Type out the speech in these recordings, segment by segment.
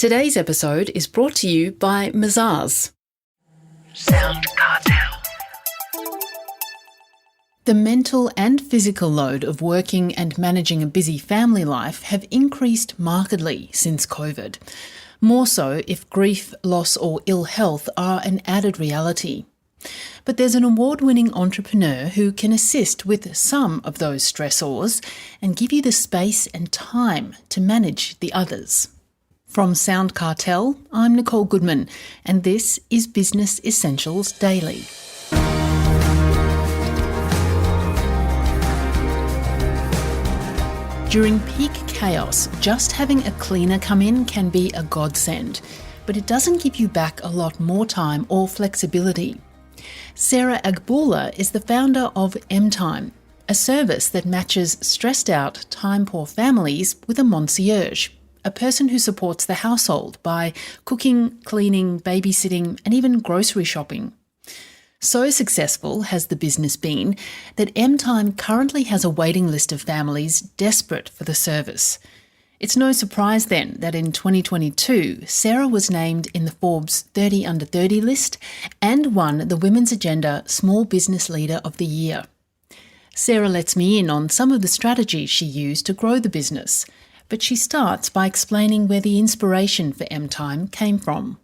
Today's episode is brought to you by moncierge. SoundCartel. The mental and physical load of working and managing a busy family life have increased markedly since COVID. More so if grief, loss or ill health are an added reality. But there's an award-winning entrepreneur who can assist with some of those stressors and give you the space and time to manage the others. From SoundCartel, I'm Nicole Goodman, and this is Business Essentials Daily. During peak chaos, just having a cleaner come in can be a godsend, but it doesn't give you back a lot more time or flexibility. Sarah Agboola is the founder of mtime, a service that matches stressed-out, time-poor families with a moncierge, a person who supports the household by cooking, cleaning, babysitting and even grocery shopping. So successful has the business been that mtime currently has a waiting list of families desperate for the service. It's no surprise then that in 2022, Sarah was named in the Forbes 30 Under 30 list and won the Women's Agenda Small Business Leader of the Year. Sarah lets me in on some of the strategies she used to grow the business, but she starts by explaining where the inspiration for mtime came from.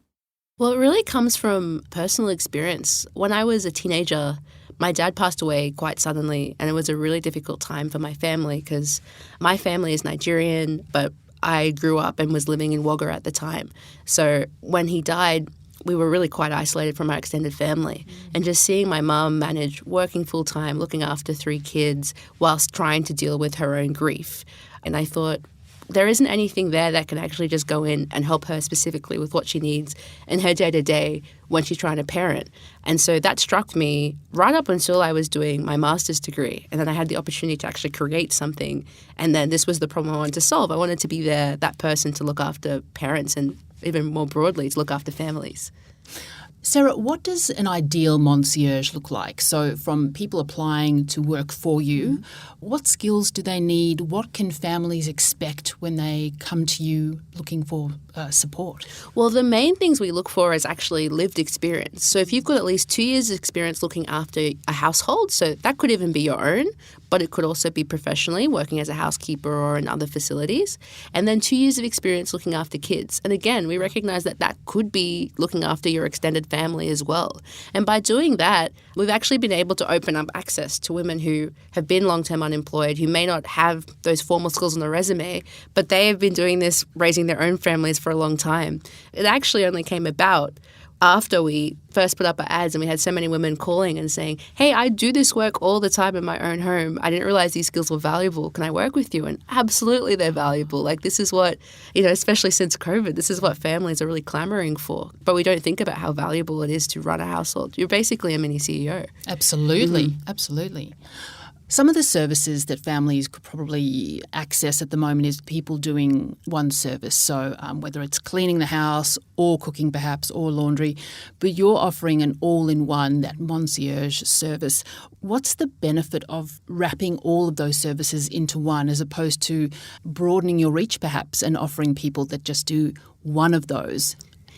Well, it really comes from personal experience. When I was a teenager, my dad passed away quite suddenly, and it was a really difficult time for my family because my family is Nigerian, but I grew up and was living in Wagga at the time. So when he died, we were really quite isolated from our extended family. And just seeing my mum manage working full-time, looking after 3 kids, whilst trying to deal with her own grief. And I thought, there isn't anything there that can actually just go in and help her specifically with what she needs in her day-to-day when she's trying to parent. And so that struck me right up until I was doing my master's degree. And then I had the opportunity to actually create something. And then this was the problem I wanted to solve. I wanted to be there, that person to look after parents and even more broadly to look after families. Sarah, what does an ideal moncierge look like? So from people applying to work for you, what skills do they need? What can families expect when they come to you looking for support? Well, the main things we look for is actually lived experience. So if you've got at least 2 years' experience looking after a household, so that could even be your own, but it could also be professionally working as a housekeeper or in other facilities. And then 2 years of experience looking after kids. And again, we recognize that that could be looking after your extended family as well. And by doing that, we've actually been able to open up access to women who have been long-term unemployed, who may not have those formal skills on their resume, but they have been doing this, raising their own families for a long time. It actually only came about after we first put up our ads and we had so many women calling and saying, hey, I do this work all the time in my own home. I didn't realize these skills were valuable. Can I work with you? And absolutely they're valuable. Like this is what, especially since COVID, this is what families are really clamoring for. But we don't think about how valuable it is to run a household. You're basically a mini CEO. Absolutely. Absolutely. Some of the services that families could probably access at the moment is people doing one service. So whether it's cleaning the house or cooking perhaps or laundry, but you're offering an all-in-one, that moncierge service. What's the benefit of wrapping all of those services into one as opposed to broadening your reach perhaps and offering people that just do one of those?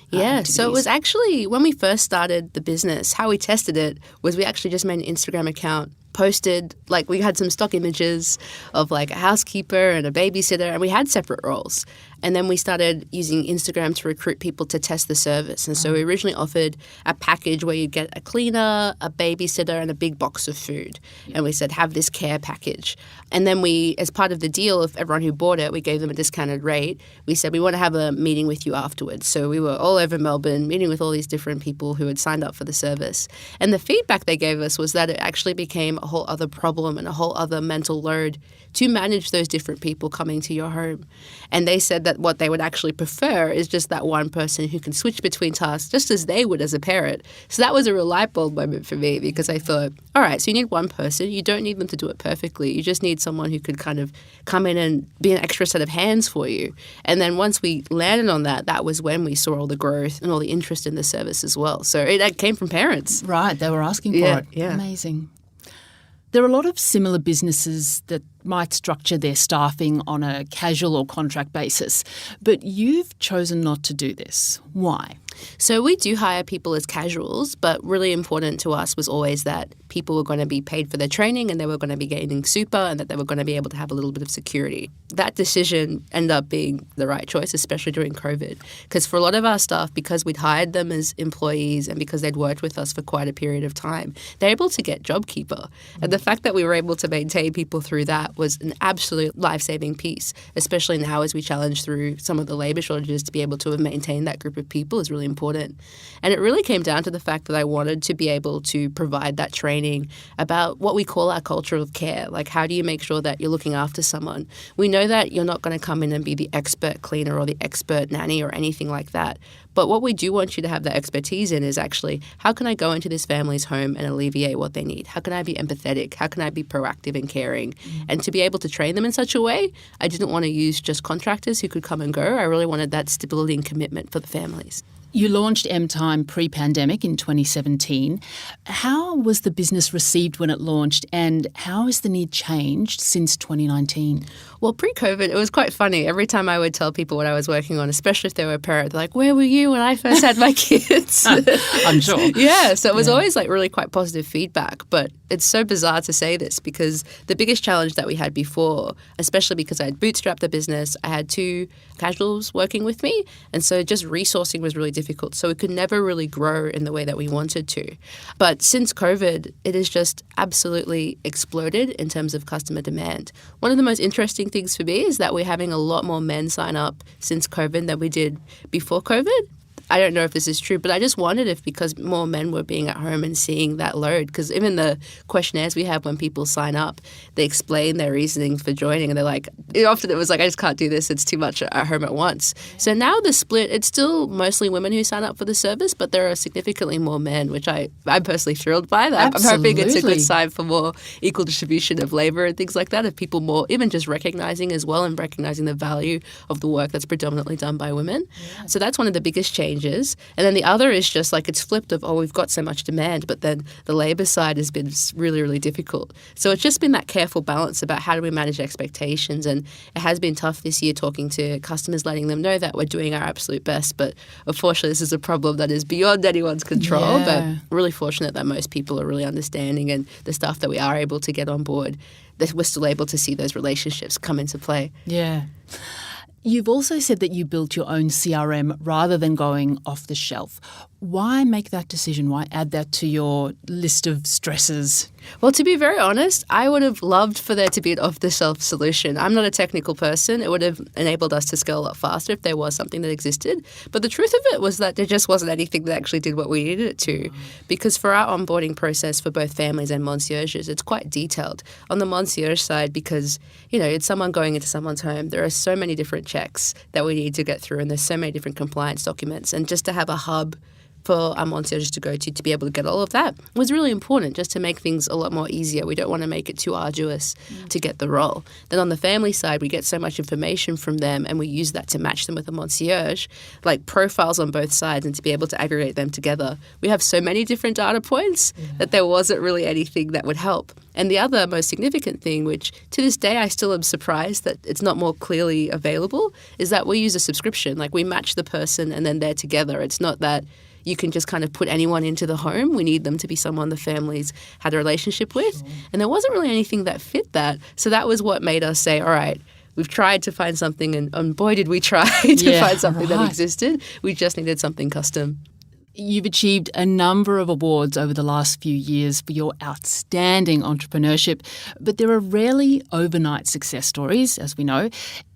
Yeah, so it was actually when we first started the business, how we tested it was we actually just made an Instagram account, posted, like we had some stock images of like a housekeeper and a babysitter, and we had separate roles. And then we started using Instagram to recruit people to test the service. And so we originally offered a package where you'd get a cleaner, a babysitter, and a big box of food. And we said, have this care package. And then we, as part of the deal of everyone who bought it, we gave them a discounted rate. We said, we want to have a meeting with you afterwards. So we were all over Melbourne, meeting with all these different people who had signed up for the service. And the feedback they gave us was that it actually became a whole other problem and a whole other mental load to manage those different people coming to your home. And they said that what they would actually prefer is just that one person who can switch between tasks just as they would as a parent. So that was a real light bulb moment for me because I thought, all right, so you need one person. You don't need them to do it perfectly. You just need someone who could kind of come in and be an extra set of hands for you. And then once we landed on that, that was when we saw all the growth and all the interest in the service as well. So it came from parents. Right, they were asking for it. Yeah. Amazing. There are a lot of similar businesses that might structure their staffing on a casual or contract basis, but you've chosen not to do this. Why? So we do hire people as casuals, but really important to us was always that people were going to be paid for their training and they were going to be gaining super and that they were going to be able to have a little bit of security. That decision ended up being the right choice, especially during COVID, because for a lot of our staff, because we'd hired them as employees and because they'd worked with us for quite a period of time, they're able to get JobKeeper. And the fact that we were able to maintain people through that was an absolute life-saving piece, especially now as we challenge through some of the labour shortages. To be able to maintain that group of people is really important. And it really came down to the fact that I wanted to be able to provide that training about what we call our culture of care. Like, how do you make sure that you're looking after someone? We know that you're not going to come in and be the expert cleaner or the expert nanny or anything like that. But what we do want you to have that expertise in is actually, how can I go into this family's home and alleviate what they need? How can I be empathetic? How can I be proactive and caring? And to be able to train them in such a way, I didn't want to use just contractors who could come and go. I really wanted that stability and commitment for the families. You launched mtime pre-pandemic in 2017. How was the business received when it launched, and how has the need changed since 2019? Well, pre-COVID, it was quite funny. Every time I would tell people what I was working on, especially if they were a parent, they're like, where were you when I first had my kids? I'm sure. Yeah, so it was always like really quite positive feedback. But it's so bizarre to say this because the biggest challenge that we had before, especially because I had bootstrapped the business, I had 2 casuals working with me. And so just resourcing was really difficult. So we could never really grow in the way that we wanted to. But since COVID, it has just absolutely exploded in terms of customer demand. One of the most interesting things for me is that we're having a lot more men sign up since COVID than we did before COVID. I don't know if this is true, but I just wondered if because more men were being at home and seeing that load, because even the questionnaires we have when people sign up, they explain their reasoning for joining and they're like, often it was like, I just can't do this, it's too much at home at once. So now the split, it's still mostly women who sign up for the service, but there are significantly more men, which I'm personally thrilled by that. I'm hoping it's a good sign for more equal distribution of labour and things like that, of people more, even just recognising as well and recognising the value of the work that's predominantly done by women. Yeah. So that's one of the biggest changes. And then the other is just like it's flipped of, we've got so much demand, but then the labour side has been really, really difficult. So it's just been that careful balance about how do we manage expectations. And it has been tough this year talking to customers, letting them know that we're doing our absolute best. But unfortunately, this is a problem that is beyond anyone's control. Yeah. But really fortunate that most people are really understanding, and the staff that we are able to get on board, that we're still able to see those relationships come into play. Yeah. You've also said that you built your own CRM rather than going off the shelf. Why make that decision? Why add that to your list of stresses? Well, to be very honest, I would have loved for there to be an off-the-shelf solution. I'm not a technical person. It would have enabled us to scale a lot faster if there was something that existed. But the truth of it was that there just wasn't anything that actually did what we needed it to. Because for our onboarding process for both families and concierges, it's quite detailed. On the concierge side, because, it's someone going into someone's home, there are so many different checks that we need to get through, and there's so many different compliance documents. And just to have a hub for our concierges to go to be able to get all of that was really important, just to make things a lot more easier. We don't want to make it too arduous to get the role. Then on the family side, we get so much information from them and we use that to match them with a concierge, like profiles on both sides, and to be able to aggregate them together. We have so many different data points that there wasn't really anything that would help. And the other most significant thing, which to this day I still am surprised that it's not more clearly available, is that we use a subscription. Like, we match the person and then they're together. It's not that you can just kind of put anyone into the home. We need them to be someone the families had a relationship with. Sure. And there wasn't really anything that fit that. So that was what made us say, all right, we've tried to find something, and boy, did we try to find something that existed. We just needed something custom. You've achieved a number of awards over the last few years for your outstanding entrepreneurship, but there are rarely overnight success stories, as we know.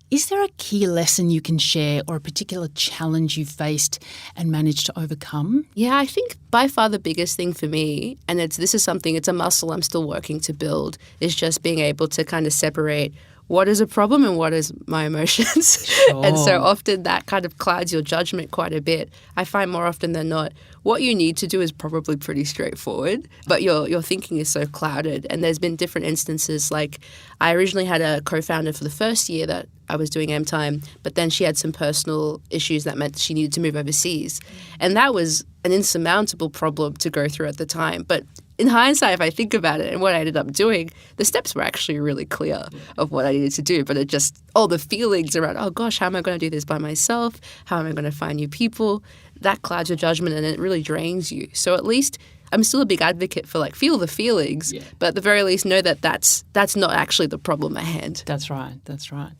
Is there a key lesson you can share, or a particular challenge you faced and managed to overcome? Yeah, I think by far the biggest thing for me, and it's a muscle I'm still working to build, is just being able to kind of separate what is a problem and what is my emotions. Sure. And so often that kind of clouds your judgment quite a bit. I find more often than not, what you need to do is probably pretty straightforward, but your thinking is so clouded. And there's been different instances. Like, I originally had a co-founder for the first year that I was doing mtime, but then she had some personal issues that meant she needed to move overseas. And that was an insurmountable problem to go through at the time. But in hindsight, if I think about it and what I ended up doing, the steps were actually really clear of what I needed to do. But it just, all the feelings around, oh gosh, how am I going to do this by myself? How am I going to find new people? That clouds your judgment and it really drains you. So at least I'm still a big advocate for feel the feelings, but at the very least know that that's not actually the problem at hand. That's right. That's right.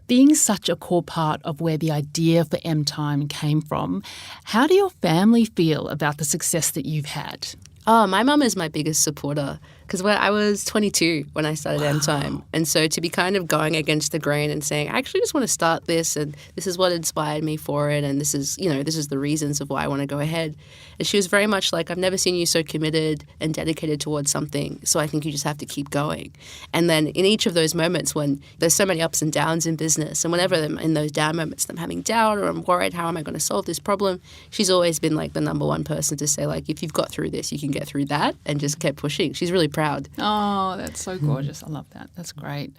Being such a core part of where the idea for mtime came from, how do your family feel about the success that you've had? Oh, my mum is my biggest supporter because I was 22 when I started mtime. And so to be kind of going against the grain and saying, I actually just want to start this and this is what inspired me for it and this is the reasons of why I want to go ahead. And she was very much like, I've never seen you so committed and dedicated towards something, so I think you just have to keep going. And then in each of those moments when there's so many ups and downs in business, and whenever I'm in those down moments, I'm having doubt or I'm worried, how am I going to solve this problem? She's always been the number one person to say, if you've got through this, you can get through that, and just kept pushing. She's really proud. Oh, that's so gorgeous. I love that. That's great.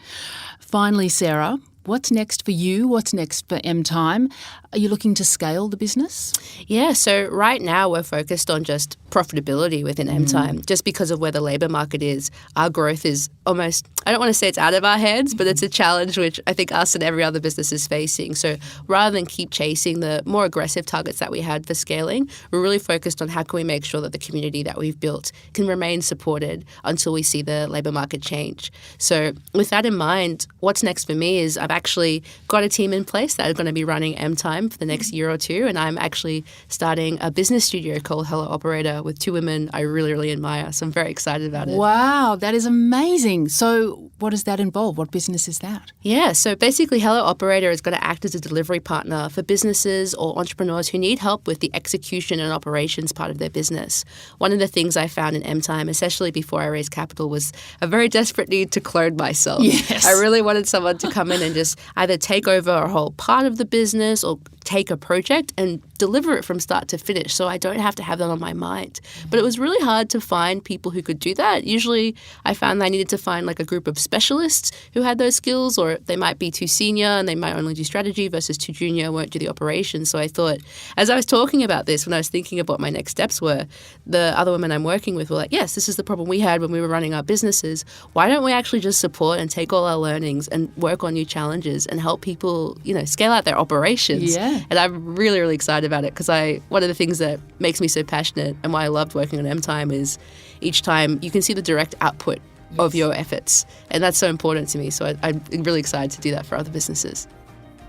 Finally, Sarah, what's next for you? What's next for mtime? Are you looking to scale the business? Yeah, so right now we're focused on just profitability within mtime. Just because of where the labour market is, our growth is almost, I don't want to say it's out of our heads, but it's a challenge which I think us and every other business is facing. So rather than keep chasing the more aggressive targets that we had for scaling, we're really focused on how can we make sure that the community that we've built can remain supported until we see the labour market change. So with that in mind, what's next for me is I've actually got a team in place that are going to be running mtime for the next year or two, and I'm actually starting a business studio called Hello Operator with two women I really, really admire. So I'm very excited about it. Wow, that is amazing. So what does that involve? What business is that? Yeah, so basically Hello Operator is going to act as a delivery partner for businesses or entrepreneurs who need help with the execution and operations part of their business. One of the things I found in mtime, especially before I raised capital, was a very desperate need to clone myself. Yes. I really wanted someone to come in and just either take over a whole part of the business or take a project and deliver it from start to finish, so I don't have to have that on my mind. But it was really hard to find people who could do that. Usually I found that I needed to find a group of specialists who had those skills, or they might be too senior and they might only do strategy versus too junior and won't do the operations. So I thought, as I was talking about this, when I was thinking of what my next steps were, the other women I'm working with were like, yes, this is the problem we had when we were running our businesses. Why don't we actually just support and take all our learnings and work on new challenges and help people, scale out their operations? Yeah. And I'm really, really excited about it because one of the things that makes me so passionate and why I loved working on mtime is each time you can see the direct output of your efforts. And that's so important to me. So I'm really excited to do that for other businesses.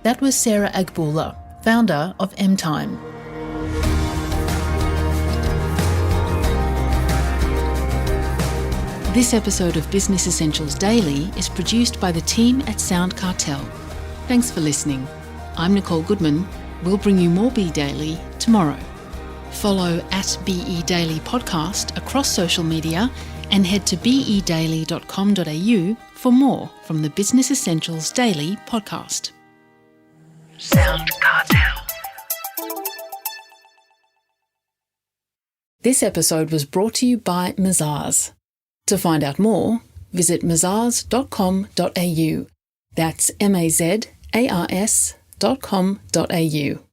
That was Sarah Agboola, founder of mtime. This episode of Business Essentials Daily is produced by the team at SoundCartel. Thanks for listening. I'm Nicole Goodman. We'll bring you more Be Daily tomorrow. Follow @BE Daily Podcast across social media and head to bedaily.com.au for more from the Business Essentials Daily podcast. SoundCartel. This episode was brought to you by Mazars. To find out more, visit mazars.com.au. That's mazars.com.au.